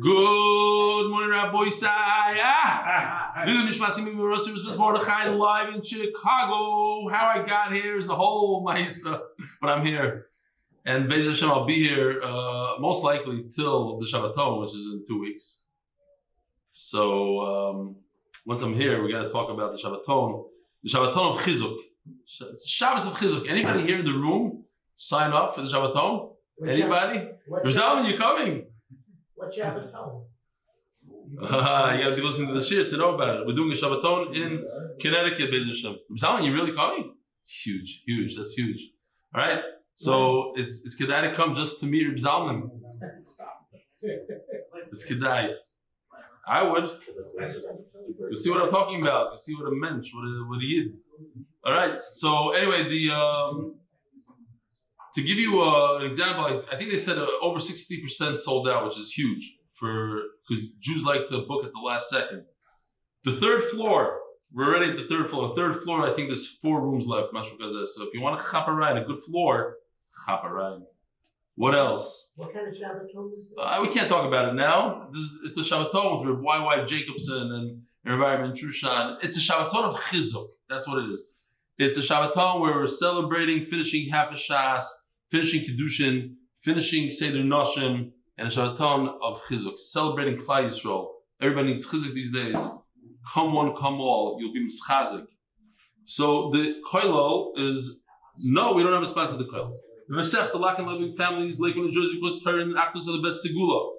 Good morning, Rabbi Isai. Mordechai live in Chicago. How I got here is a whole ma'isa, but I'm here. And Be'ez Hashem, I'll be here most likely till the Shabbaton, which is in 2 weeks. So once I'm here, we got to talk about the Shabbaton of Chizuk. It's Shabbos of Chizuk. Anybody here in the room sign up for the Shabbaton? Anybody? Reuvain, you coming? What Shabbaton? You got to be listening to the shir to know about it. We're doing a Shabbaton in Connecticut, Be'ez Hashem. Reuvain, you really coming? Huge. That's huge. All right. So it's kedai to come just to meet Reb Zalman. Stop. It's kedai. I would. You see what I'm talking about. You see what a mensch, what a yid. All right. So anyway, to give you an example, I think they said over 60% sold out, which is huge because Jews like to book at the last second. The third floor, we're already at the third floor. The third floor, I think there's 4 rooms left. So if you want a chaparine, a good floor, chaparine. What else? What kind of Shabbaton is this? We can't talk about it now. It's a Shabbaton with Reb Y.Y. Jacobson and Reuvain and Trushan. It's a Shabbaton of Chizuk. That's what it is. It's a Shabbaton where we're celebrating, finishing half a Shas, finishing Kiddushin, finishing Seder Noshim, and a Shabbaton of Chizuk, celebrating Klal Yisrael. Everybody needs Chizuk these days. Come one, come all. You'll be mischazik. So the koilol is, no, we don't have a sponsor to the koilol. The Lakewood Levin families, Lakewood NJ, because torah and achdus are the best segula.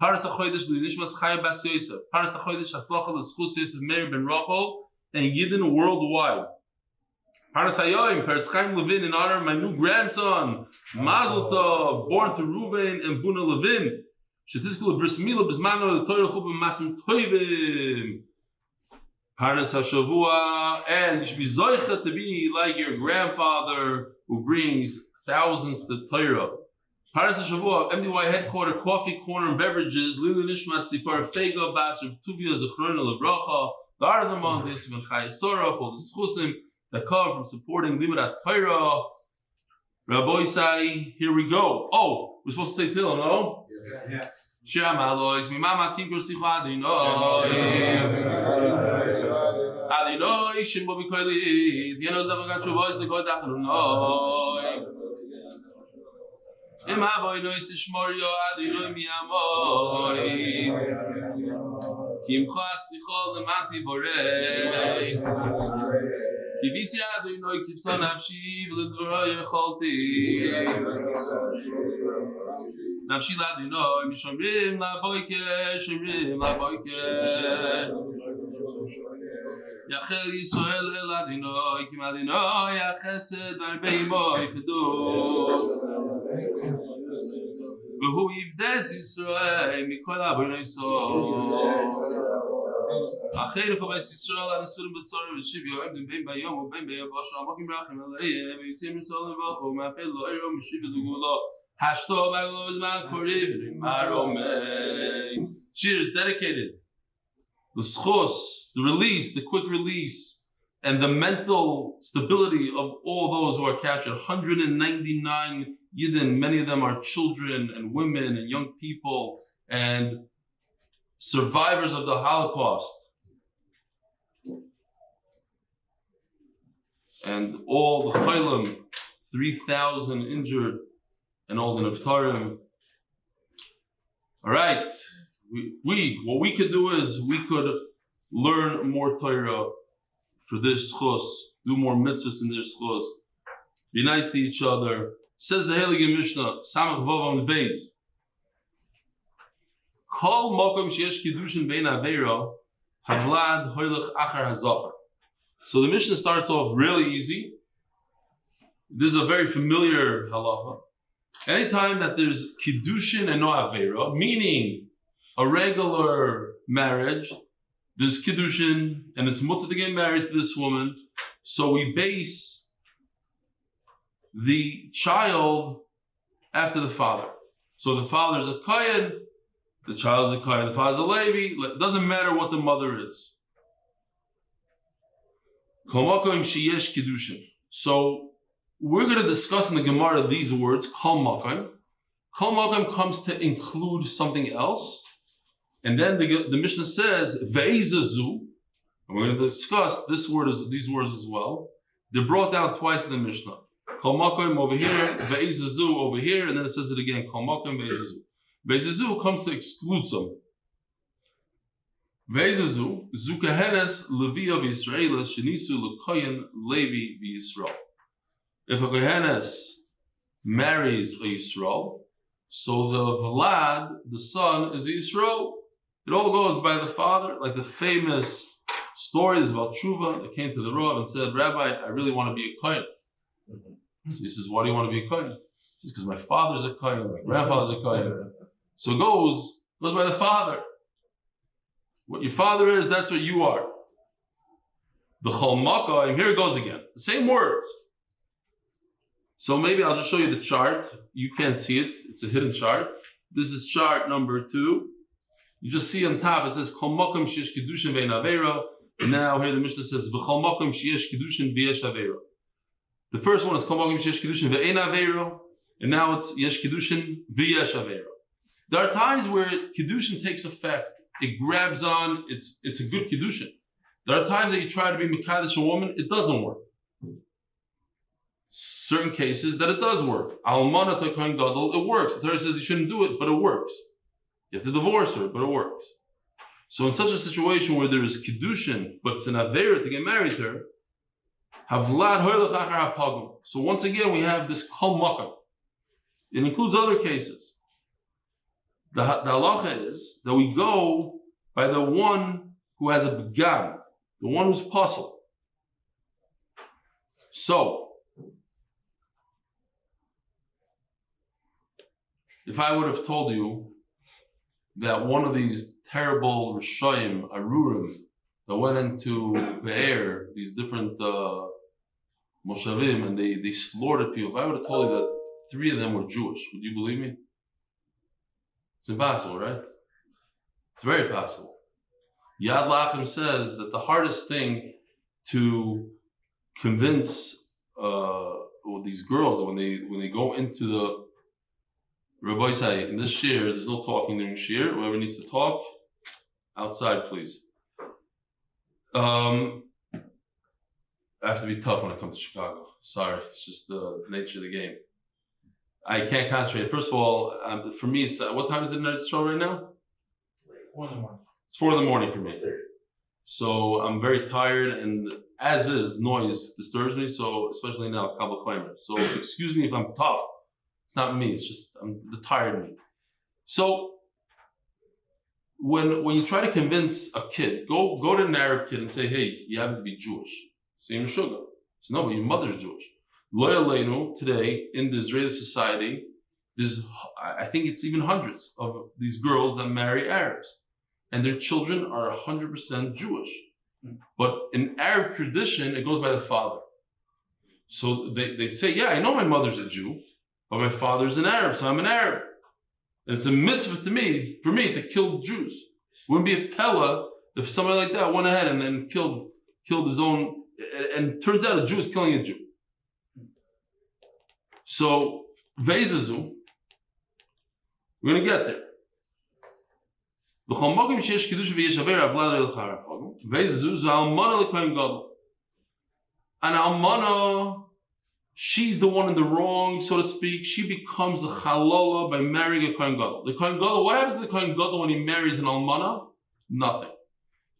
Peretz Chaim Levin, Zechraya Yosef. Peretz Chaim Hatzlocha L'zechus Yosef Mayer ben Rochel, and yidden worldwide. Peretz Chaim Levin, in honor of my new grandson, Mazel Tov, born to Reuvain and Buna Levin. Shetizkul Milah, bzmano, the torah, vellema'sim, Tobim. Parnas HaShavua, and you should be zoicha to be like your grandfather who brings thousands to Torah. Parnas HaShavua, MDY headquarter, coffee corner and beverages, Lili Nishmas, Sipar Fega, Basar, Tuvia, Zechroina, Lebrocha, the art of the month, Yosef and Chaya Sora, for the schusim that come from supporting Limud Torah. Rabbi Isai, here we go. Oh, we're supposed to say Tehillim, no? Yeah. Shema Alois, Mimama Kim Kursicha Adinoi, Shimbo Bikoili, Dienos Davagat Shuvois, the God Achnunoi. Imavoy Nois Tishmorio, Adinoi Miamoi. Kim Chas Nichol, the Manti Borei. Kivisi Adinoi, Kipson Avshi, Vlindroy Cholti. Nafshi Ladinoi, Mishomrim Laboike, Shomrim Laboike. Yachel Yisrael El Adinoi, Kim Adinoi, Yachesed Arbei Moi Kedus. V'hu Yivdes Yisrael, Mikol Abonoi So. Acheru Kobes Yisrael, Anasurim B'tzorah, V'shiv Yoim, Ben Bayom, Ben Bayom, V'asho Amokim Rachim Alayim, V'yitzim Mitzol V'achu, Ma'afel Lo Erom, V'shiv L'Gula. Hashto Baglo Zman Koriv Maromein. Shir is dedicated. The schos, the release, the quick release, and the mental stability of all those who are captured. 199 yidden, many of them are children and women and young people and survivors of the Holocaust. And all the chaylim, 3,000 injured, and all the neftarim. All right, what we could do is we could learn more Torah for this schos, do more mitzvahs in their schos, be nice to each other. Says the Heilige Mishnah, Samach Vav Amud Beis. Kol mokom sheyesh Kiddushin bein aveira, havlad hoylech achar hazachar. So the Mishnah starts off really easy. This is a very familiar halacha. Anytime that there's Kiddushin and no Aveira, meaning a regular marriage, there's Kiddushin and it's mutter to get married to this woman, so we base the child after the father. So the father is a Kohen, the child is a Kohen, the father is a Levi, it doesn't matter what the mother is. So we're going to discuss in the Gemara these words, Kol Makom. Kol Makom comes to include something else, And then the Mishnah says, Ve'izazu, and we're going to discuss these words as well. They're brought down twice in the Mishnah. Kol makom over here, Ve'izazu over here, and then it says it again, Kol makom Ve'izazu. Ve'izazu comes to exclude some. Ve'izazu, Zukahenes Leviya v'Yisraelis Shenisu L'koyen Levi v'Yisrael. If a Kohenes marries a Yisrael, so the Vlad, the son, is a Yisrael. It all goes by the father, like the famous story is about Tshuva that came to the Rav and said, Rabbi, I really want to be a Kohen. So he says, why do you want to be a Kohen? He says, because my father's a Kohen, my grandfather's a Kohen. So it goes by the father. What your father is, that's what you are. The Chol Makayim, here it goes again. The same words. So maybe I'll just show you the chart. You can't see it. It's a hidden chart. This is chart number 2. You just see on top, it says, Kol Makom Sheyesh Kiddushin Ve'en Aveira. And now here the Mishnah says, V'chol Makom Sheyesh Kiddushin V'yesh Aveira. The first one is Kol Makom Sheyesh Kiddushin Ve'en Aveira. And now it's Yesh Kiddushin V'yesh Aveira. There are times where Kiddushin takes effect. It grabs on, it's a good Kiddushin. There are times that you try to be Mekadesh a woman, it doesn't work. Certain cases that it does work. Almana to Kohen Gadol, it works. The Torah says you shouldn't do it, but it works. You have to divorce her, but it works. So in such a situation where there is Kiddushin, but it's an Aveira to get married to her, Havlad Hoylech Achar HaPagum. So once again, we have this Kol Makam. It includes other cases. The halacha is that we go by the one who has a began, the one who's possible. So, if I would have told you that one of these terrible Rishoyim, Arurim, that went into Be'er, these different Moshavim, and they slaughtered people, if I would have told you that 3 of them were Jewish, would you believe me? It's impossible, right? It's very possible. Yad Lachem says that the hardest thing to convince these girls when they go into the Rabbi say in this shir, there's no talking during shir. Whoever needs to talk, outside, please. I have to be tough when I come to Chicago. Sorry, it's just the nature of the game. I can't concentrate. First of all, for me, it's what time is it in the show right now? 4 in the morning. It's 4 in the morning for me. So I'm very tired, and as is, noise disturbs me. So especially now, Kabbalah Chaimer. So excuse me if I'm tough. It's not me. It's just the tired me. So when you try to convince a kid, go to an Arab kid and say, "Hey, you happen to be Jewish." Same sugar. So no, but your mother's Jewish. Loyal today in the Israeli society, there's I think it's even hundreds of these girls that marry Arabs, and their children are 100% Jewish. But in Arab tradition, it goes by the father. So they say, "Yeah, I know my mother's a Jew, but my father's an Arab, so I'm an Arab. And it's a mitzvah for me to kill Jews." It wouldn't be a pella if somebody like that went ahead and then killed his own, and it turns out a Jew is killing a Jew. So, Veizazu, we're going to get there. And Almana, she's the one in the wrong, so to speak. She becomes a chalala by marrying a Kohen Gadol. The Kohen Gadol, what happens to the Kohen Gadol when he marries an Almana? Nothing.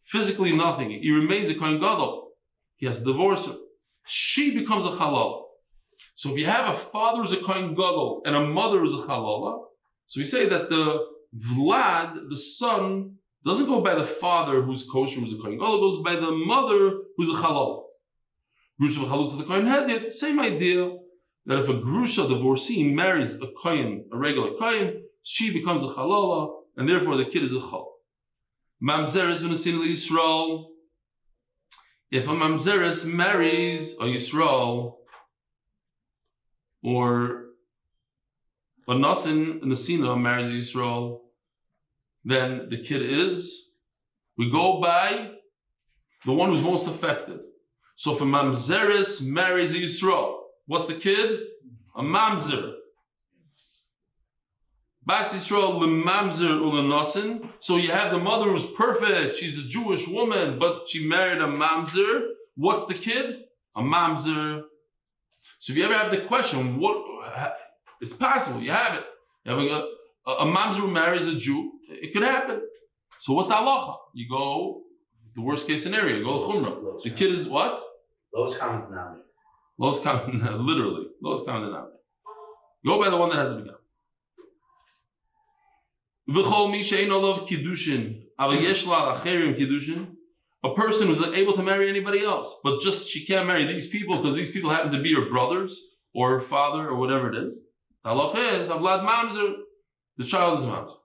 Physically nothing. He remains a Kohen Gadol. He has to divorce her. She becomes a chalala. So if you have a father who's a Kohen Gadol and a mother who's a chalala, so we say that the Vlad, the son, doesn't go by the father who's kosher, who's a Kohen Gadol, it goes by the mother who's a chalala. Grusha v'chalutza the Kohen Hedyot, same idea, that if a Grusha divorcee marries a Kohen, a regular Kohen, she becomes a chalala, and therefore the kid is a chal. Mamzeres v'nesin l'Yisrael, if a Mamzeres marries a Yisrael, or a Nasin, a Nasina marries Yisrael, then the kid we go by the one who's most affected. So if a Mamzeres marries a Yisrael, what's the kid? A Mamzer. Bas Yisrael lemamzer ulenosin. So you have the mother who's perfect. She's a Jewish woman, but she married a mamzer. What's the kid? A mamzer. So if you ever have the question, what? It's possible. You have it. You have a mamzer who marries a Jew. It could happen. So what's the halacha? You go the worst case scenario. You go to chumrah. The kid is what? Lowest common denominator. Lowest common, literally lowest common denominator. Go by the one that has the begun. V'chol mi she'ein olav kiddushin, aval yesh la acherim kiddushin. A person who's able to marry anybody else, but just she can't marry these people because these people happen to be her brothers or her father or whatever it is. The halacha is avlad mamzer. The child is mamzer.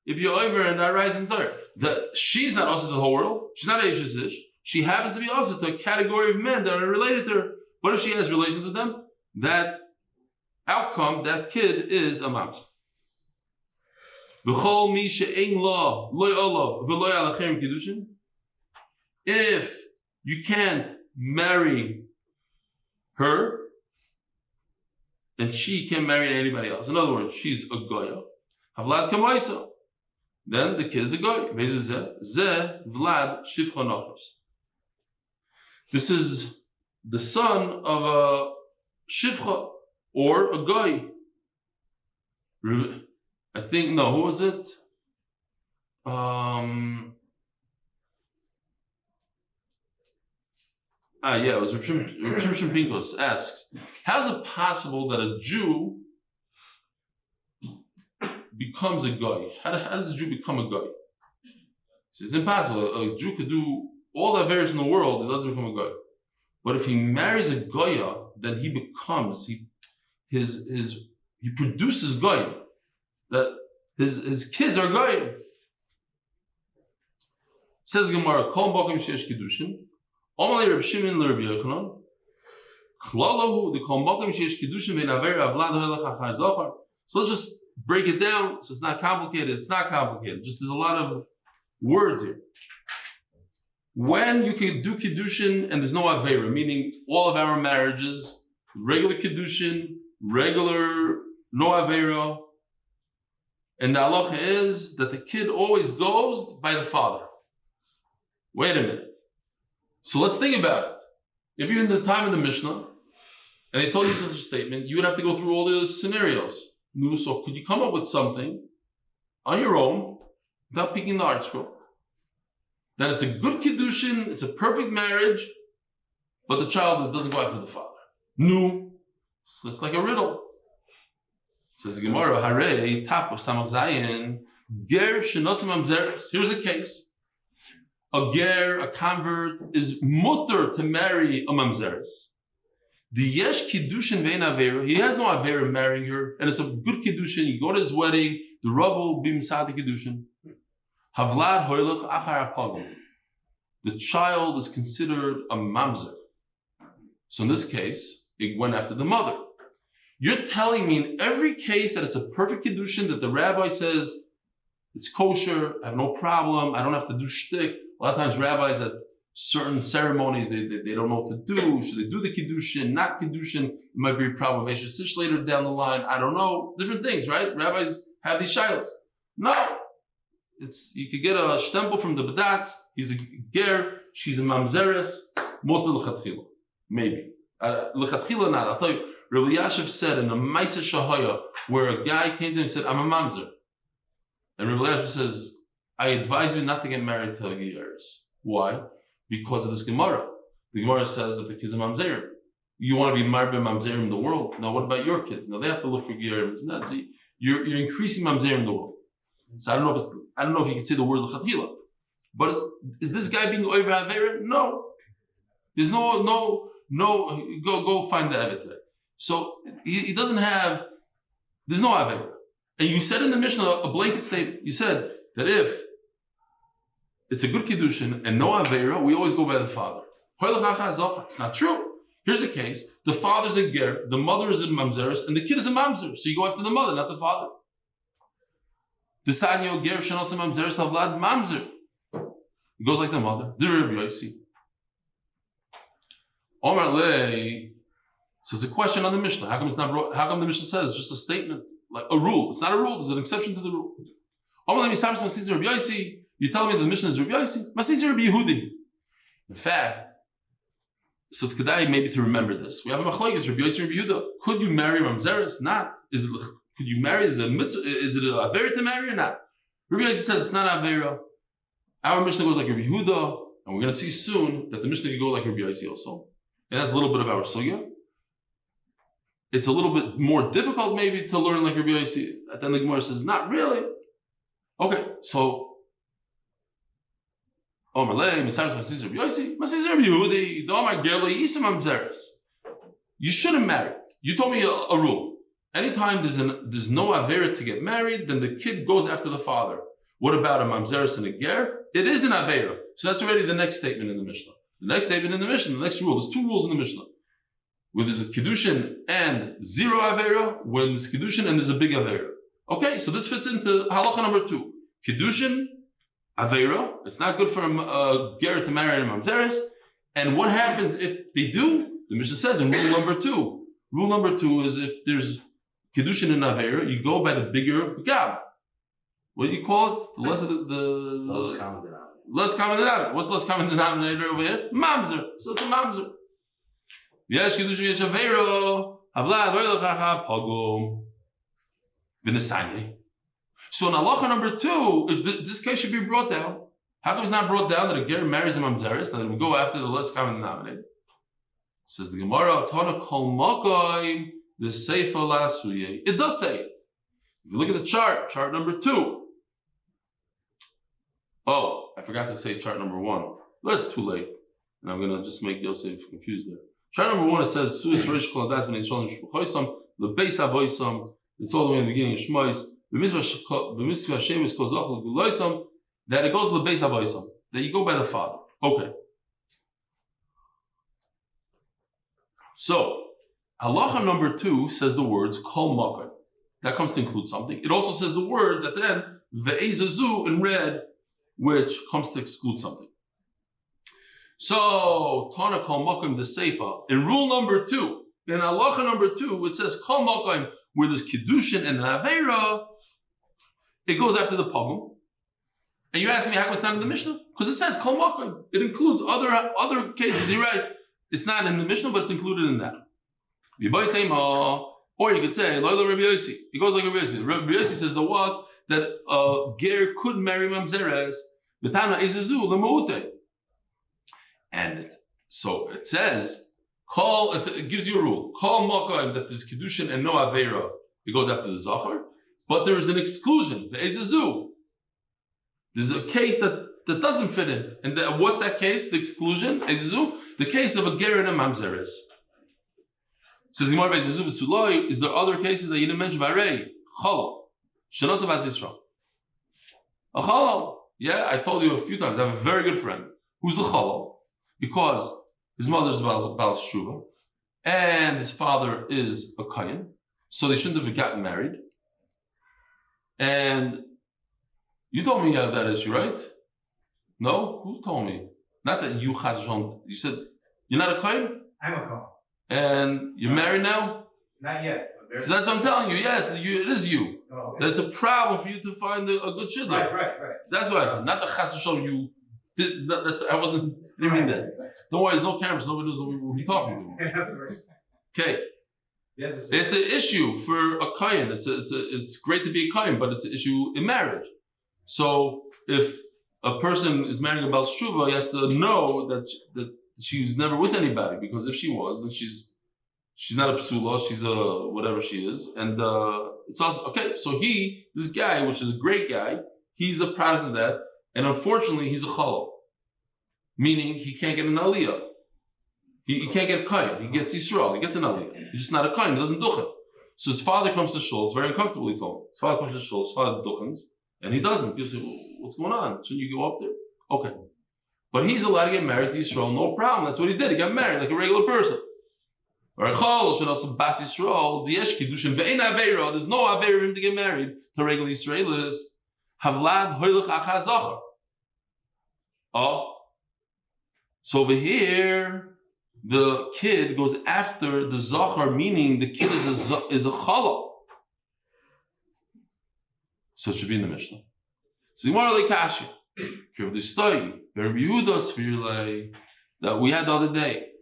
If you're over and I rise in Torah, she's not also the whole world. She's not a Ish. She happens to be also to a category of men that are related to her. But if she has relations with them, that outcome, that kid is a mamzer. If you can't marry her, and she can't marry anybody else. In other words, she's a goya. Havlad kamoisa. Then the kid is a goy. Vlad shivcha nochos. This is the son of a shivcha or a goy. I think, no, who was it? It was Reb Shimshon Pincus asks, how is it possible that a Jew becomes a goy? How does a Jew become a goy? He says, it's impossible. A Jew could do all the affairs in the world, it doesn't become a goy. But if he marries a goya, then he becomes, he produces goy. That his kids are goy. Says Gemara, Kol Bokim Sheyesh Kiddushin. Omali Reb Shimon le Reb Yochanan. Chlalahu the Kol Bokim Sheyesh Kiddushin ve'naver avlad ho'elach achar zochar. So let's just break it down. So it's not complicated. It's not complicated. Just there's a lot of words here. When you can do Kiddushin and there's no Aveira, meaning all of our marriages, regular Kiddushin, regular no Aveira, and the halacha is that the kid always goes by the father. Wait a minute. So let's think about it. If you're in the time of the Mishnah, and they told you such a statement, you would have to go through all the scenarios. So could you come up with something on your own without picking the art scroll? That it's a good Kiddushin, it's a perfect marriage, but the child doesn't go after the father. No. So it's like a riddle. Says Gemara, Hare, top of Samach Zayin, Ger Shenosim Amzeres. Here's a case. A ger, a convert, is mutter to marry a mamzeres. The yesh kiddushin ve'en avera, he has no avera marrying her, and it's a good kiddushin. You go to his wedding, the rav will be misad the kiddushin. Havlad hoylech achar apagim. The child is considered a mamzer. So in this case, it went after the mother. You're telling me in every case that it's a perfect kiddushin, that the rabbi says it's kosher, I have no problem, I don't have to do shtick. A lot of times rabbis at certain ceremonies, they don't know what to do. Should they do the Kiddushin, not Kiddushin? It might be a problem of Eshes later down the line. I don't know. Different things, right? Rabbis have these shilas. No. You could get a stempel from the Badat. He's a ger. She's a mamzeres. Motor l'chatchila. Maybe. L'chatchila not. I'll tell you, Rabbi Yashiv said in a Maisa Shahaya, where a guy came to him and said, I'm a mamzer. And Rabbi Yashiv says, I advise you not to get married till years. Why? Because of this Gemara. The Gemara says that the kids are mamzerim. You want to be married by mamzerim in the world? Now, what about your kids? Now they have to look for gerim. It's not. See, you're increasing mamzerim in the world. So I don't know if you can say the word l'chatchila. But is this guy being over avera? No. There's no. Go find the evet today. So he doesn't have. There's no avera. And you said in the Mishnah a blanket statement. You said that if it's a good kiddushin and no avera, we always go by the father. It's not true. Here's a case: the father's a ger, the mother is a mamzeres, and the kid is a mamzer. So you go after the mother, not the father. The sanyo ger shenosim mamzeres havlad mamzer. It goes like the mother. The Rabbi Yossi. Omar lei. So it's a question on the Mishnah. How come it's not brought? How come the Mishnah says just a statement, like a rule? It's not a rule. There's an exception to the rule. You tell me that the Mishnah is Rabbi Yossi? Masisi Rabbi Yehudi. In fact, so it's kedai maybe to remember this. We have a machlokes Rabbi Yossi and Rabbi Yehuda. Could you marry mamzeres? Not. Could you marry? Is it a mitzvah? Is it a avera to marry or not? Rabbi Yossi says it's not avera. Our Mishnah goes like Rabbi Yehuda, and we're going to see soon that the Mishnah can go like Rabbi Yossi also. And that's a little bit of our sugya. It's a little bit more difficult maybe to learn like Rabbi Yossi. At the end the Gemara says, not really. Okay, so you shouldn't marry. You told me a rule. Anytime there's no avera to get married, then the kid goes after the father. What about a mamzeres and a ger? It is an avera. So that's already the next statement in the Mishnah. The next statement in the Mishnah, the next rule. There's 2 rules in the Mishnah. Where there's a Kiddushin and 0 avera, when there's Kiddushin and there's a big avera. Okay, so this fits into halacha number 2. Kiddushin, avera. It's not good for a ger to marry a mamzeres. And what happens if they do? The Mishnah says in rule number 2. Rule number 2 is if there's Kiddushin and avera, you go by the bigger gab. What do you call it? The less of the less common denominator. Less common denominator. What's less common denominator over here? Mamzer. So it's a mamzer. Yesh Kiddushin yesh avera. Havla lo yelchacha pagum. V'nesanye. So in halacha number 2, this case should be brought down. How come it's not brought down that a ger marries a mamzeres, that we go after the less common denominator? Says the Gemara, Tana kol makoim the seifa lasuye. It does say it. If you look at the chart number 2. Oh, I forgot to say chart number 1. That's too late. And I'm going to just make Yosef confused there. Chart number 1, it says, Suis Rish Koladat Ben Yisrael Shulchoisam, the Beis Avoisam. It's all the way in the beginning of Shmois. B'mitzvah Hashem is called Zachal Guloisam. That it goes to the Beis Avoisam. That you go by the father. Okay. So, halacha number 2 says the words Kol Makar. That comes to include something. It also says the words at the end, Ve'ezazu in red, which comes to exclude something. So, Tana Kol Makim the Seifa. In rule number 2, in halacha number 2, it says Kol Makim, where there's Kiddushin and an Avera, it goes after the Pagum. And you're asking me how come it's not in the Mishnah? Because it says Kol Makim. It includes other cases. You're right. It's not in the Mishnah, but it's included in that. Or you could say, Loila Rabbi Yossi. It goes like Rabbi Yossi. Rabbi Yossi says the what? That ger could marry mamzeres. V'tana ezezu l'maute. And so it says, it gives you a rule. Call makayim that there's Kiddushin and no avera. It goes after the zachar. But there is an exclusion. The ezezu. There's a case that doesn't fit in. And what's that case? The exclusion? Ezezu? The case of a ger and a mamzeres. Says Gemara by Zezu v'suloi, is there other cases that you didn't mention? Varei, chalal, shenosav as Yisrael. A chalal, yeah, I told you a few times, I have a very good friend who's a chalal, because his mother is Baal Shuvah, and his father is a kayan, so they shouldn't have gotten married. And you told me you have that issue, right? No? Who told me? Not that you, Chas V'Shalom, you said, you're not a kayan? I'm a kayan. And you're married now? Not yet. So that's what I'm telling you. Yes, it is you. Oh, okay. That it's a problem for you to find a good shidduch. Right. That's what I said. Not the chas v'shalom you did. I didn't mean that. Don't worry, there's no cameras. Nobody knows what we're talking to. Okay. Yes, it's an issue for a kayan. It's great to be a kayan, but it's an issue in marriage. So if a person is marrying a Baal Shuvah, he has to know that she was never with anybody, because if she was, then she's not a psula, she's a whatever she is. And it's also okay. So this guy, which is a great guy, he's the product of that, and unfortunately, he's a chalal, meaning he can't get an aliyah. He can't get kain. He gets Yisrael. He gets an aliyah. He's just not a kain. He doesn't duchen. So his father comes to shul. It's very uncomfortable. He told him. His father comes to shul. His father duchens, and he doesn't. He says, "What's going on? Shouldn't you go up there?" Okay. But he's allowed to get married to Yisrael, no problem. That's what he did. He got married like a regular person. There's no aveira for him to get married to regular Israelis. Havlad hoylech achazachar. Oh, so over here, the kid goes after the zachar, meaning the kid is a chala. So it should be in the Mishnah. That we had the other day,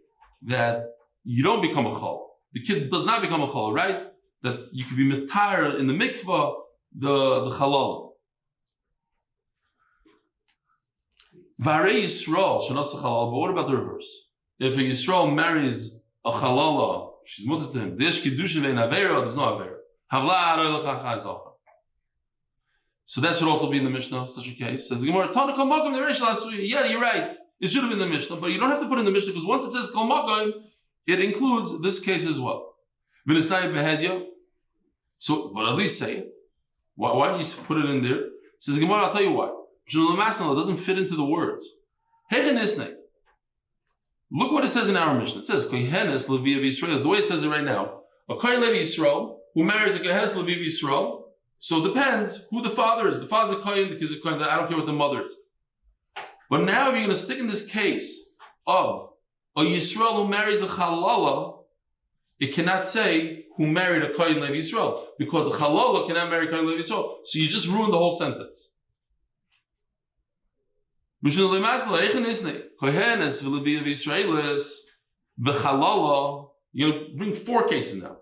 that you don't become a chal. The kid does not become a chal, right? That you could be metar in the mikvah, the halal. Vare Yisrael shenasa halal. But what about the reverse? If a Yisrael marries a halala, she's mutter to him. There's Kiddushin ve'en avera. There's no avera. Havla aroy l'chachai zachar. So that should also be in the Mishnah. Such a case says the Gemara. Tana kol makom nereish la'asuya. Yeah, you're right. It should have been in the Mishnah, but you don't have to put it in the Mishnah because once it says kol makom, it includes this case as well. V'nisnai behedya. So, but at least say it. Why do you put it in there? Says the Gemara. I'll tell you why. It doesn't fit into the words. Look what it says in our Mishnah. It says Kohenes Levi of Yisrael. The way it says it right now. A Kohen Levi Yisrael who marries a Kohenes Levi of Yisrael. So it depends who the father is. The father's a Kohen, the kid's a Kohen. I don't care what the mother is. But now if you're going to stick in this case of a Yisrael who marries a Halala, it cannot say who married a Kohen Levi Yisrael because a Halala cannot marry a Kohen Levi Yisrael. So you just ruined the whole sentence. You're going to bring 4 cases now.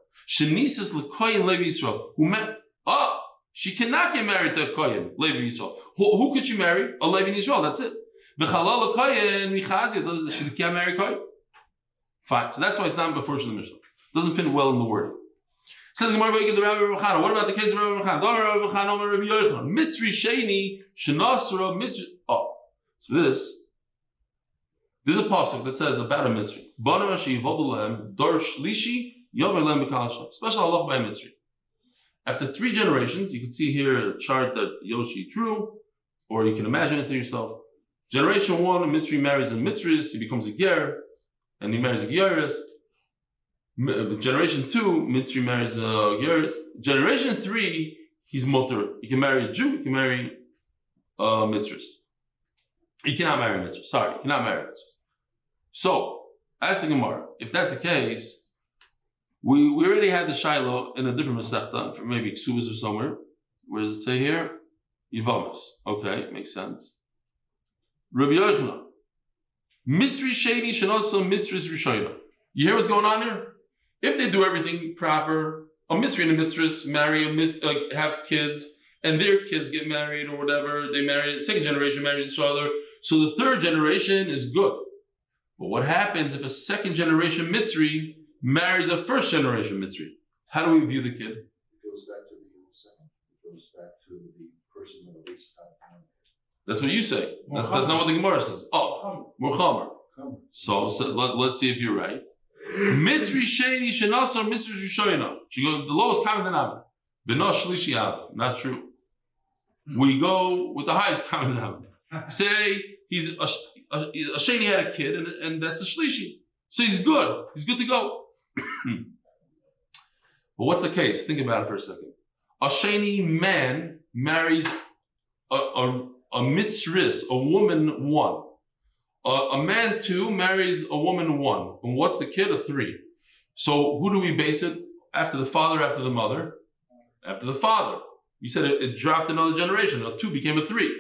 She cannot get married to a Kohen, Levi Yisrael. Who could she marry? A Levi Yisrael, that's it. She can't marry Kohen. Fine, so that's why it's not before the Mishnah. Doesn't fit well in the wording. Says Gemara, what about the case of Rabbi Yochanan? Mitzri Sheni, Shenasra, Mitzri. Oh. So this is a pasuk that says about a mitzri. Special halacha by a mitzri. After 3 generations, you can see here a chart that Yoshi drew, or you can imagine it to yourself. Generation 1, a mitzri marries a mitzris, he becomes a ger, and he marries a geris. Generation 2, mitzri marries a geris. Generation 3, he's mutter. He can marry a Jew, he can marry a mitzris. He cannot marry a mitzvah. Sorry, he cannot marry a mitzvah. So, ask the Gemara, if that's the case, we already had the Shiloh in a different Masechta, for maybe Ksubas or somewhere. Where does it say here? Yivamas. Okay, makes sense. Rabbi Yochanan. Mitzri Sheni Shenosa Mitzris Rishayna. You hear what's going on here? If they do everything proper, a Mitzri and a Mitzris marry, have kids, and their kids get married or whatever, they marry, the second generation marries each other. So the third generation is good. But what happens if a second generation Mitzri marries a first generation Mitzri? How do we view the kid? It goes back to the second. It goes back to the person that at least had time. That's what you say. That's not what the Gemara says. Oh, more chamer. So let's see if you're right. Mitzri sheni shenasa mitzri rishoyna. The lowest common denominator. B'no shlishi av. Not true. We go with the highest common denominator. Say he's a sheni had a kid and that's a shlishi. So he's good. He's good to go. But what's the case? Think about it for a second. A sheni man marries a mitzris, a woman 1. A man 2 marries a woman 1. And what's the kid? A 3. So who do we base it? After the father, after the mother? After the father. You said it dropped another generation. A 2 became a 3.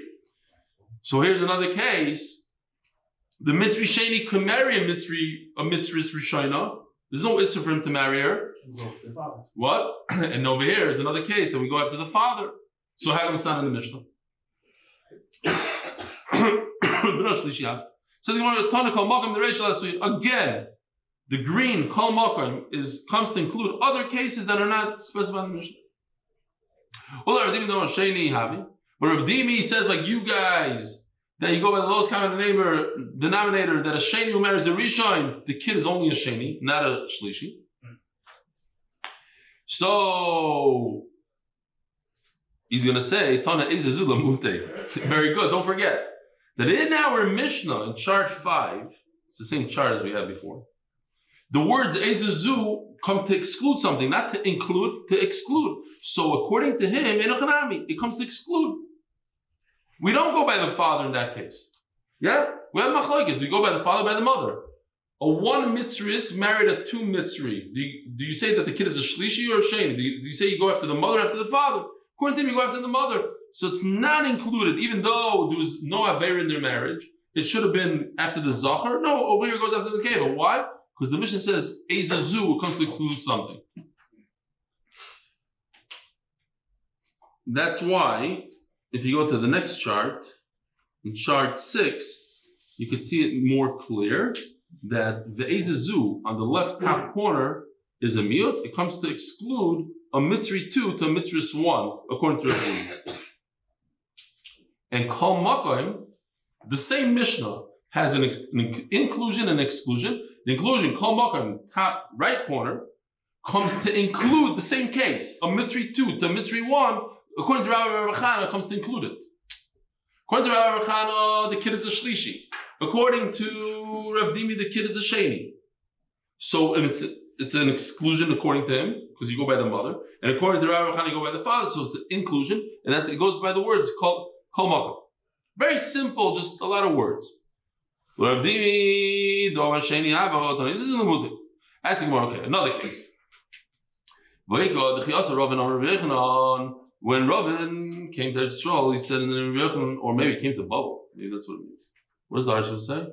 So here's another case. The Mitzri Sheni could marry a Mitzris Rishayna. There's no issue for him to marry her. What? And over here is another case that we go after the father. So how come it's not in the Mishnah? Says again, the green kol makom comes to include other cases that are not specified in the Mishnah. But Rav Dimi says, like you guys, that you go by the lowest common denominator, that a sheni who marries a rishon, the kid is only a sheni, not a shlishi. So he's going to say, Tana izazula mute. Very good. Don't forget that in our Mishnah, in chart 5, it's the same chart as we had before. The words ezazu come to exclude something, not to include, to exclude. So according to him, it comes to exclude. We don't go by the father in that case. Yeah? We have machlokes. We go by the father, by the mother. a one mitzris married a two mitzri. Do you say that the kid is a shlishi or a sheni? Do you say you go after the mother or after the father? According to him, you go after the mother. So it's not included, even though there was no aver in their marriage. It should have been after the zachar. No, over here it goes after the keva. Why? Because the Mishnah says ezazu comes to exclude something. That's why, if you go to the next chart, in chart 6, you could see it more clear that the ezazu on the left top corner is a miut. It comes to exclude a mitzri 2 to a mitzris 1, according to Reuvain. And kol makom, the same Mishnah has an inclusion and exclusion. The inclusion, kol makom, top right corner, comes to include the same case. A mitzri 2 to a mitzri 1, according to Rabbi Chana, comes to include it. According to Rabbi Chana, the kid is a shlishi. According to Rav Dimi, the kid is a sheni. So it's an exclusion according to him, because you go by the mother. And according to Rabbi Chana, you go by the father. So it's the inclusion, and it goes by the words kol makom. Very simple, just a lot of words. This is in the Mudi. Asking more, okay, another case. When Reuvain came to Yisrael, he said in the Reuvain, or maybe he came to Bubble. Maybe that's what it means. What does the Arsha say?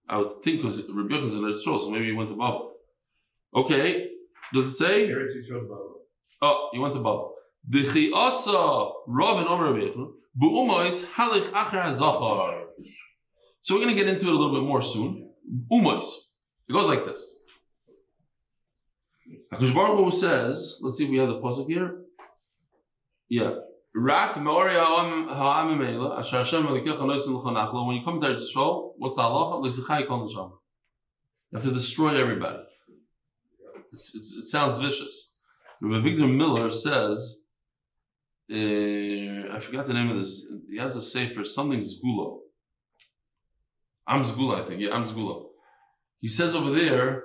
I would think because Reuvain is in Yisrael, so maybe he went to Bubble. Okay, does it say? Oh, he went to Bubble. Reuvain Omer Reuvain. So we're going to get into it a little bit more soon. Umos. It goes like this. HaKadosh Baruch Hu says, let's see if we have the pasuk here. Yeah. When you come to Yisrael, what's the halacha? You have to destroy everybody. It sounds vicious. Rabbi Victor Miller says, I forgot the name of this. He has a sefer, something zgula. Am zgula, I think. Yeah, am zgula. He says over there,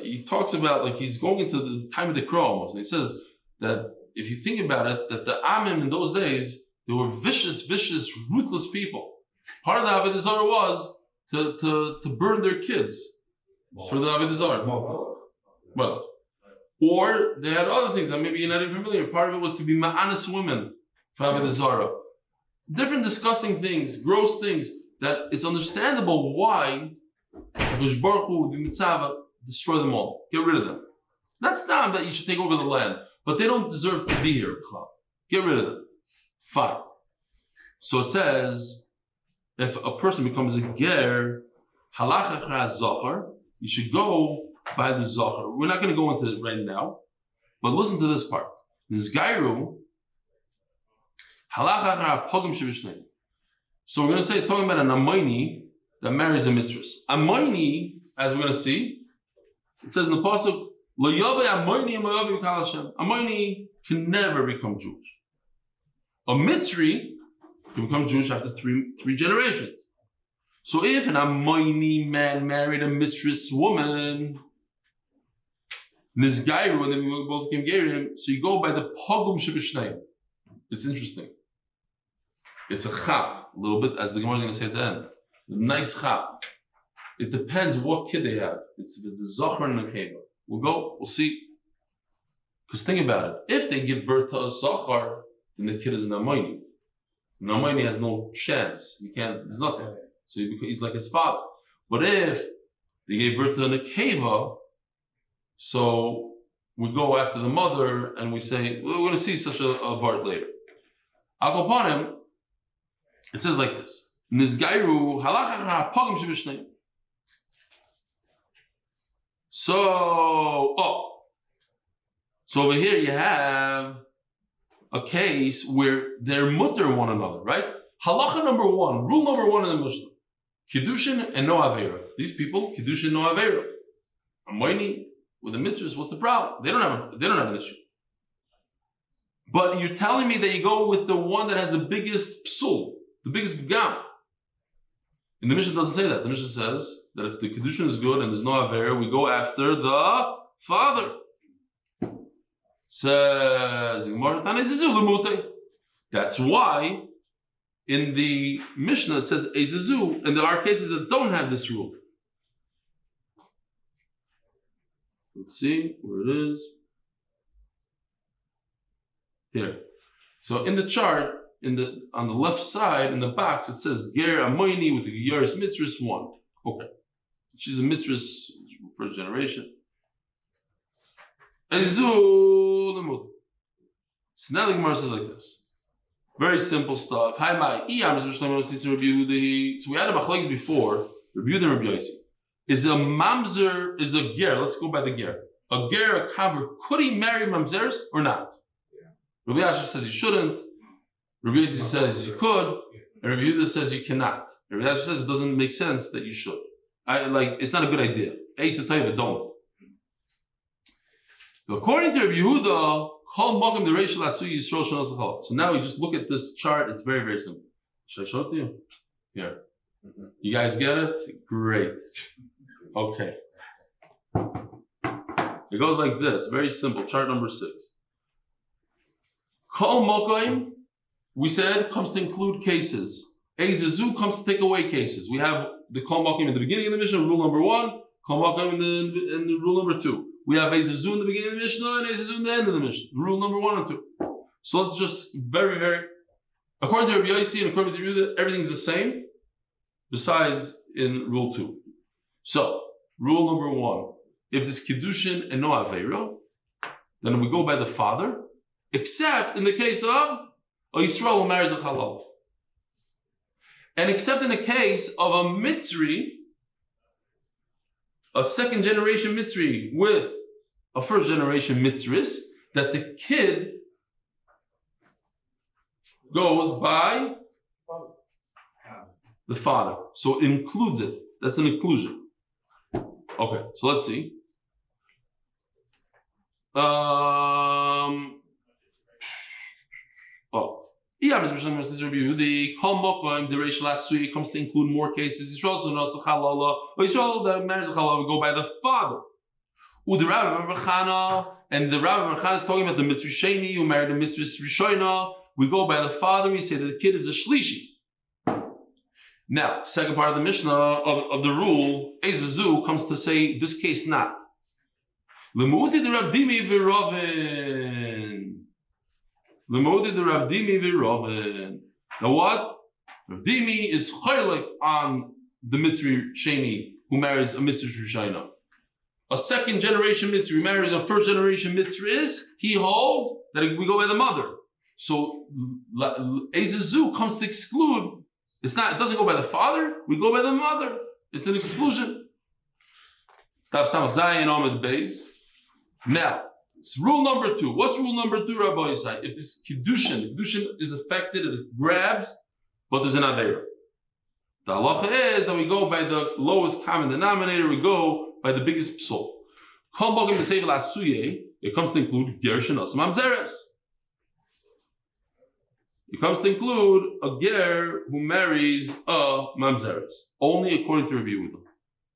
he talks about like he's going into the time of the crow almost. And he says that if you think about it, that the Amim in those days, they were vicious, ruthless people. Part of the Avodah Zarah was to burn their kids for the Avodah Zarah. Well, or they had other things that maybe you're not even familiar. Part of it was to be ma'anis women for Avodah Zarah. Different disgusting things, gross things, that it's understandable why HaKadosh Baruch Hu, the mitzvah, destroy them all. Get rid of them. Not not that you should take over the land, but they don't deserve to be here. Get rid of them. Fine. So it says, if a person becomes a ger, halacha achra zachar, you should go by the zachar. We're not going to go into it right now, but listen to this part. This gairu, halacha achra pogim shebishneim. So we're going to say it's talking about an amayni that marries a mitzvah. Amayni, as we're going to see, it says in the pasuk, Lo yaveh amayni amayavi b'kal Hashem. Amayni can never become Jewish. A mitzri can become Jewish after three generations. So if an amayni man married a mitzvah woman, this gairu, and then we both became geirim, so you go by the pogum shebishneim. It's interesting. It's a chap, a little bit, as the Gemara is going to say at the end. Nice chap. It depends what kid they have. It's the zachar and the keva. We'll see. Because think about it. If they give birth to a zachar, then the kid is an amayni. An amayni has no chance. You can't. There's nothing. So he's like his father. But if they gave birth to a keva, so we go after the mother and we say we're going to see such a vart later. I'll go upon him. It says like this. Nizgairu halacha pogim shebishneim. So over here you have a case where they're mutter one another, right? Halacha number 1, rule number 1 in the Mishnah: Kiddushin and no avera. These people, Kiddushin, no avera. Amayni with the mitzvahs, what's the problem? They don't have an issue. But you're telling me that you go with the one that has the biggest psul, the biggest gam. And the Mishnah doesn't say that. The Mishnah says that if the Kiddushin is good and there's no Aver, we go after the father. Says, that's why in the Mishnah it says Ezizu, and there are cases that don't have this rule. Let's see where it is. Here. So in the chart, on the left side in the box, it says Ger Amoini with the Yeris Mitzvahs 1. Okay. She's a Mitzvahs first generation. So now the Gemara says like this. Very simple stuff. Hi, my. So we had a machlokes before. Rabbi Yehuda and Rabbi Yosef. Is a mamzer, is a ger, let's go by the ger. A ger, a kaber, could he marry mamzeres or not? Yeah. Rabbi Yosef says he shouldn't. Rabbi Yosef says you could. And Rabbi Yehuda says you cannot. Rabbi Yosef says it doesn't make sense that you should. It's not a good idea. It's a taiva, don't. According to Rabbi Yehuda, call Mokim the Rochel Asui Yisrael Shana Zechal. So now we just look at this chart. It's very, very simple. Should I show it to you? Here. You guys get it? Great. Okay. It goes like this. Very simple. Chart number 6. Kol Mokim, we said, comes to include cases. Eizazu comes to take away cases. We have the Kol Mokim in the beginning of the Mishnah, rule number 1. Kol Mokim in the rule number 2. We have Eizazu in the beginning of the Mishnah and Eizazu in the end of the Mishnah. Rule number 1 and 2. So let's just very, according to Rabbi Yosef and according to Rabbi Yehuda, everything's the same, besides in rule 2. So, rule number 1, if there's Kiddushin and no Aveira, then we go by the father, except in the case of a Yisrael who marries a Halal. And except in the case of a Mitzri, a second generation Mitzri with a first generation Mitzris, that the kid goes by the father. So it includes it. That's an inclusion. Okay, so let's see. The Kol Mokim, the Rochel Asui comes to include more cases. Yisrael so no Sechalala. Yisrael that marries a Chalala, we go by the father. The Rabbi Barchana, and the Rabbi Barchana is talking about the Mitzvah Sheni who married the Mitzvah Rishona. We go by the father. We say that the kid is a Shlishi. Now, second part of the Mishnah of the rule, Eizazu comes to say this case not. Lemoti the Rav Dimi v'Rovin. Lemoti the Rav Dimi v'Rovin. Now what? Rav Dimi is chaylik on the Mitzvah Sheni who marries a Mitzvah Rishona. A second generation Mitzvah marries a first generation Mitzvah. He holds that we go by the mother. So Eizazu comes to exclude. It doesn't go by the father, we go by the mother. It's an exclusion. Daf Yomi Amud Beis. Now, it's rule number 2. What's rule number 2, Rabbi Yisai? If this Kiddushin is affected, it grabs, but there's an Aveira. The halacha is that we go by the lowest common denominator, we go by the biggest psal. Kol Mokim b'Sevel Asuye, it comes to include Gershon Osam Amzeres. It comes to include a ger who marries a mamzeres, only according to Rabbi Yehuda.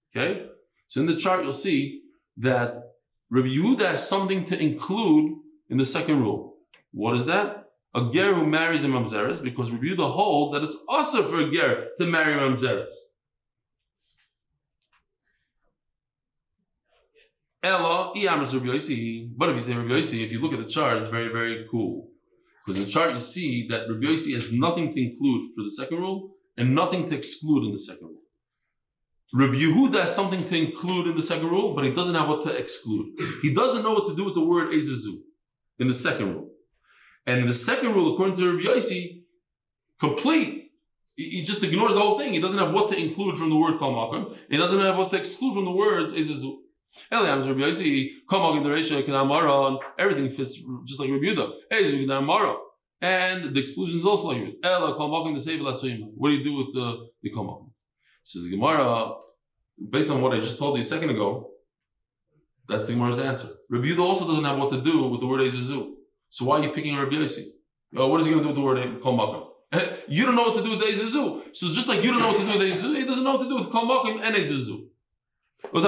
Okay? So in the chart you'll see that Rabbi Yehuda has something to include in the second rule. What is that? A ger who marries a mamzeres, because Rabbi Yehuda holds that it's also for a ger to marry a mamzeres. Ella, Rabbi Yosef. But if you say Rabbi Yosef, if you look at the chart, it's very, very cool. Because in the chart you see that Rabbi Yosef has nothing to include for the second rule and nothing to exclude in the second rule. Rabbi Yehuda has something to include in the second rule, but he doesn't have what to exclude. He doesn't know what to do with the word Eizazu in the second rule. And in the second rule, according to Rabbi Yosef, complete. He just ignores the whole thing. He doesn't have what to include from the word Kol Mokim. He doesn't have what to exclude from the words Eizazu. Everything fits just like Rabbi Yehuda. And the exclusion is also like Yehuda. What do you do with the Kol Mokim? Says the Gemara, based on what I just told you a second ago, that's the Gemara's answer. Rabbi Yehuda also doesn't have what to do with the word Eizazu. So why are you picking Rabbi Yosef? What is he going to do with the word Kol Mokim? You don't know what to do with Eizazu. So just like you don't know what to do with Eizazu, he doesn't know what to do with Kol Mokim and Eizazu. The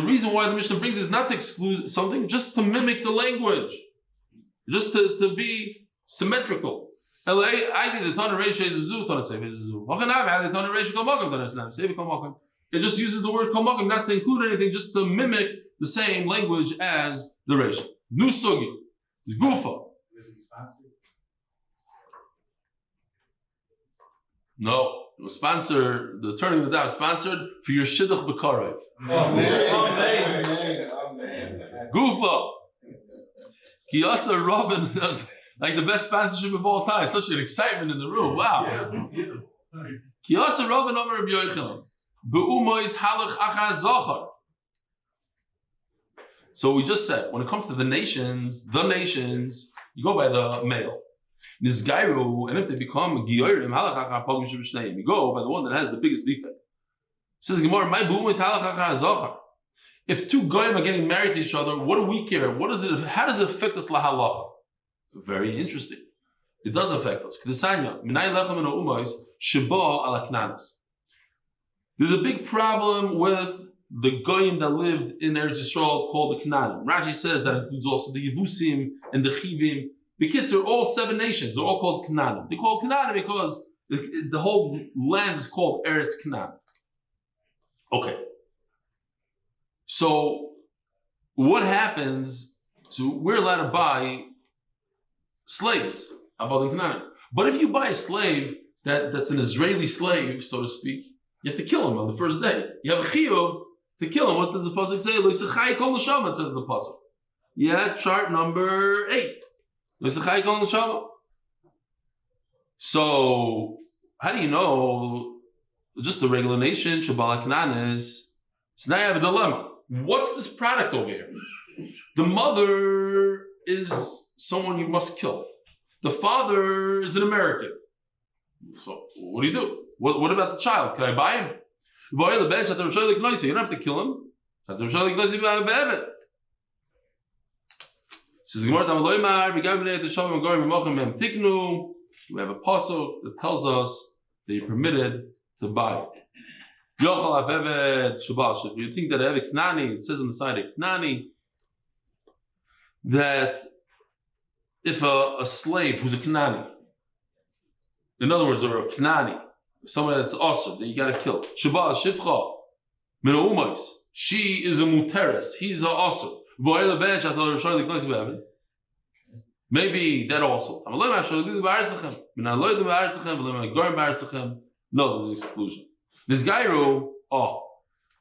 reason why the Mishnah brings is not to exclude something, just to mimic the language, just to be symmetrical. It just uses the word kol makom, not to include anything, just to mimic the same language as the Rochel. Nu sugi, gufa. No, it was sponsored. The turning of the daf sponsored for your shidduch b'karev. Amen. Gufa. Kiyasa Reuvain, that was like the best sponsorship of all time. Such an excitement in the room. Wow. Kiyasa Reuvain Omer Rabbi Yochanan. Be'umois halach acha zachar. So we just said, when it comes to the nations, you go by the male. Nizgairu, and if they become giyorim, halach acha pogim sheb'shneim, you go by the one that has the biggest defect. Says Gemara, my be'umois halach acha zachar. If two goyim are getting married to each other, what do we care? How does it affect us lahalacha? Very interesting. It does affect us. There's a big problem with the goyim that lived in Eretz Yisrael called the Canaanim. Rashi says that includes also the Yevusim and the Chivim. The kids are all 7 nations. They're all called Canaanim. They're called Canaanim because the whole land is called Eretz Canaan. Okay. So what happens? So we're allowed to buy slaves, but if you buy a slave that's an Israeli slave, so to speak, you have to kill him on the first day. You have a chiyuv to kill him. What does the pasuk say? Lo yisachai kol neshama, it says in the pasuk. Yeah, chart number 8. Lo yisachai kol neshama. So how do you know? Just the regular nation, Shabbat Kananis. So now you have a dilemma. What's this product over here? The mother is someone you must kill. The father is an American. So what do? What about the child? Can I buy him? You don't have to kill him. Says we have a pasuk that tells us that you're permitted to buy. If you think that Eved Knani, it says on the side of Knani that if a slave who's a Knani, in other words, or a Knani, someone that's awesome, that you got to kill. Shabbat Shivcha Minaumas, she is a muteres, he's a awesome. Maybe that also. No, there's an exclusion. This gyro,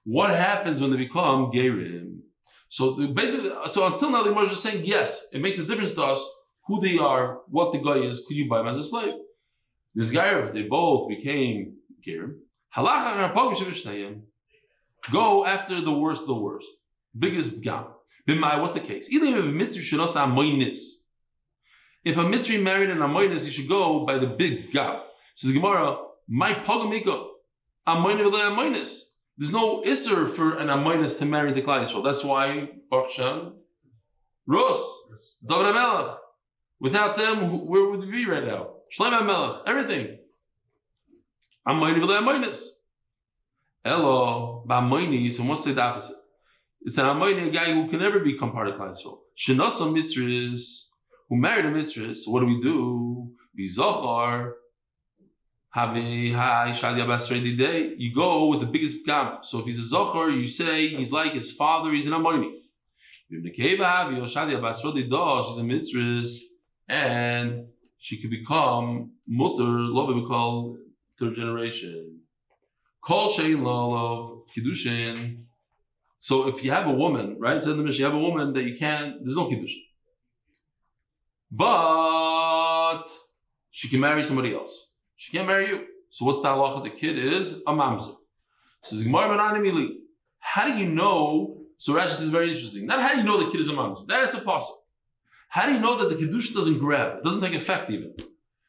what happens when they become gerim? So basically, until now, the Gemara is just saying, yes, it makes a difference to us who they are, what the guy is, could you buy him as a slave? This gyro, if they both became gerim, go after the worst of the worst. Biggest gam. What's the case? If a Mitzri married an Amoinis, he should go by the big gam. Says Gemara, my pagamiko. There's no isser for an amoinis to marry the Klal Yisrael. That's why Baruch Hashem, Rus, David HaMelech. Without them, where would we be right now? Shlomo HaMelech, everything. Amoinis v'le amoinis. Elo ba'amoinis, and what's the opposite? It's an amoini, a guy who can never become part of Klal Yisrael. Shenasa mitzris, who married a mitzris. So what do? V'zochar. You go with the biggest gam. So if he's a zocher, you say he's like his father, he's an amoini. She's a mitzvah, and she could become mutter, lo we call 3rd generation. Kol shein lo of Kiddushin. So if you have a woman, right? Said the Mishnah, you have a woman that you can't, there's no Kiddushin. But she can marry somebody else. She can't marry you. So what's the halacha? The kid is a mamzer. Says Gemara B'nani Mili. How do you know? So Rashi says very interesting. Not how do you know the kid is a mamzer. That's a possible. How do you know that the Kiddushin doesn't grab? It doesn't take effect even.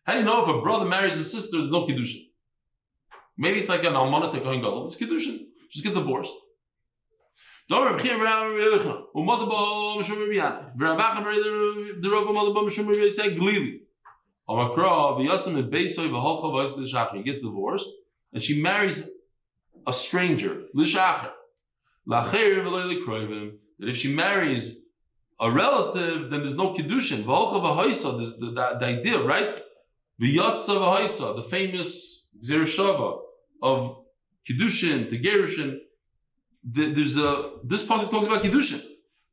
How do you know if a brother marries a sister, there's no Kiddushin? Maybe it's like an almanah to going go. It's Kiddushin. Just get divorced. He gets divorced and she marries a stranger. That if she marries a relative, then there's no Kiddushin. There's the idea, right? The famous Zereshava of Kiddushin, to Gerushin. This pasuk talks about Kiddushin.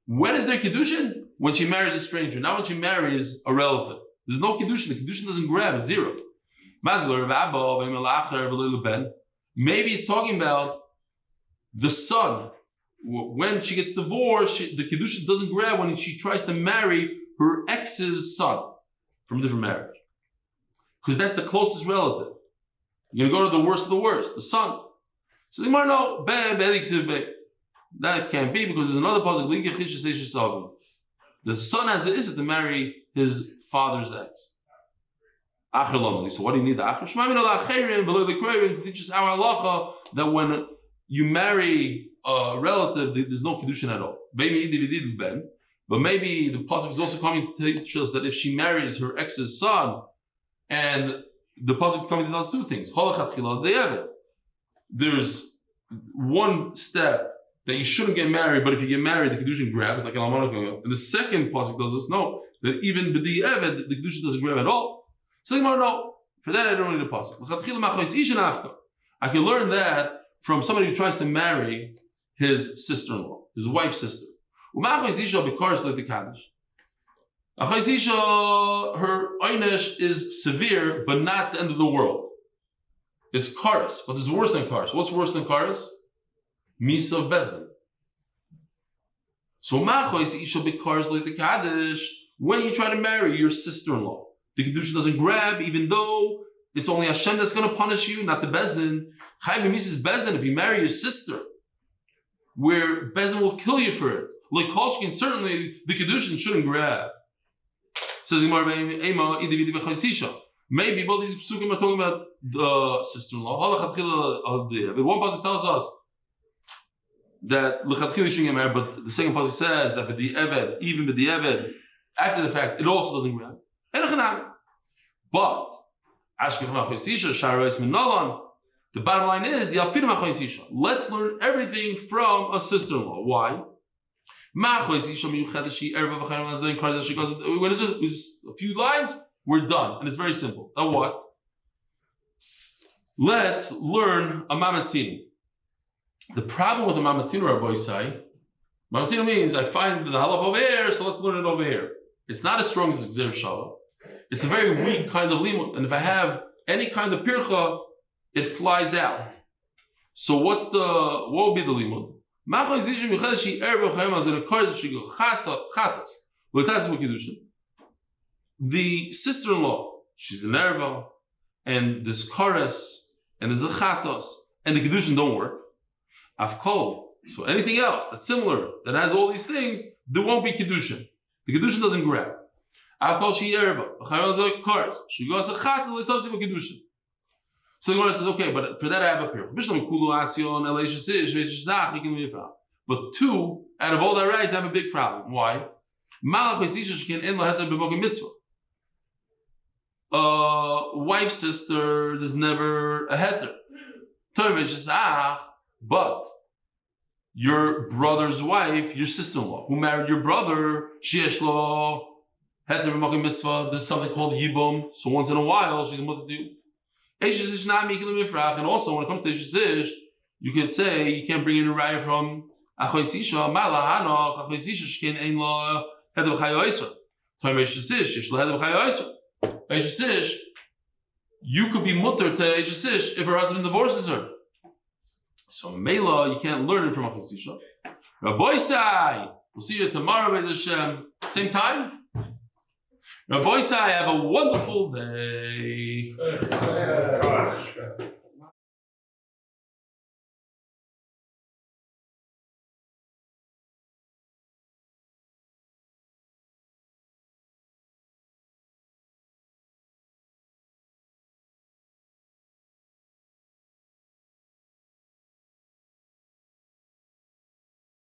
When is there Kiddushin? When she marries a stranger, not when she marries a relative. There's no Kiddushin. The Kiddushin doesn't grab, it's zero. Maybe it's talking about the son. When she gets divorced, the Kiddushin doesn't grab when she tries to marry her ex's son from a different marriage. Because that's the closest relative. You're going to go to the worst of the worst, the son. So the Gemara, no, that can't be because there's another pasuk. The son has an issue to marry his father's ex. So what do you need the acher? To teach us our halacha that when you marry a relative, there's no Kiddushin at all. But maybe the pasuk is also coming to teach us that if she marries her ex's son, and the pasuk is coming to tell us two things. There's one step that you shouldn't get married, but if you get married, the Kiddushin grabs, like Al-Amanah. And the second pasuk tells us no, that even b'di eved, the Kiddushin doesn't grab at all. So no, for that I don't need a pasuk. I can learn that from somebody who tries to marry his sister-in-law, his wife's sister. Her oynesh is severe, but not the end of the world. It's karas, but it's worse than karas. What's worse than karas? Misa of Bezdin. So when you try to marry your sister-in-law, the Kiddushin doesn't grab, even though it's only Hashem that's going to punish you, not the Bezdin. Chayv Misa is Bezdin if you marry your sister, where Bezdin will kill you for it. Like Kolshkin, certainly the Kiddushin shouldn't grab. Says maybe both these psukim are talking about the sister-in-law. But one pasuk tells us that l'chadchila you shouldn't get married, but the second pasuk says that b'di eved, even b'di eved, after the fact, it also doesn't grab. But the bottom line is let's learn everything from a sister-in-law. Why? When it's just a few lines, we're done, and it's very simple. Now what? Let's learn a mamatzinu. The problem with a mamatzinu, Rabbi Yisai, mamatzinu means I find the halach over here, so let's learn it over here. It's not as strong as Gzer Shalom. It's a very weak kind of limud, and if I have any kind of pircha, it flies out. So what will be the limud? The sister-in-law, she's an erva, and this chorus, and there's a chatos, and the Kiddushin don't work. Afkol. So anything else that's similar, that has all these things, there won't be Kiddushin. The Kiddushin doesn't grab. Afkol she erva, chorus. She goes a chatos, it doesn't have Kiddushin. So the Gemara says, okay, but for that I have a pair. But two, out of all the rights, I have a big problem. Why? Wife's sister, there's never a heter. But your brother's wife, your sister-in-law, who married your brother, this is something called yibum. So once in a while, she's mother to you. And also, when it comes to Eish, you could say you can't bring in a raya from Achois Isha, Mala Hanoch, Achois Isha, Shkin Ein Lo Hedem Chayo Isra. Toim Eish Ish, Lo Hedem Chayo Isra. Eish Ish, you could be mutter to Eish Ish if her husband divorces her. So Mela, you can't learn it from Achois Isha. Rabbi Sai, we'll see you tomorrow, Be'ez Hashem, same time. Rabbi Sai, have a wonderful day.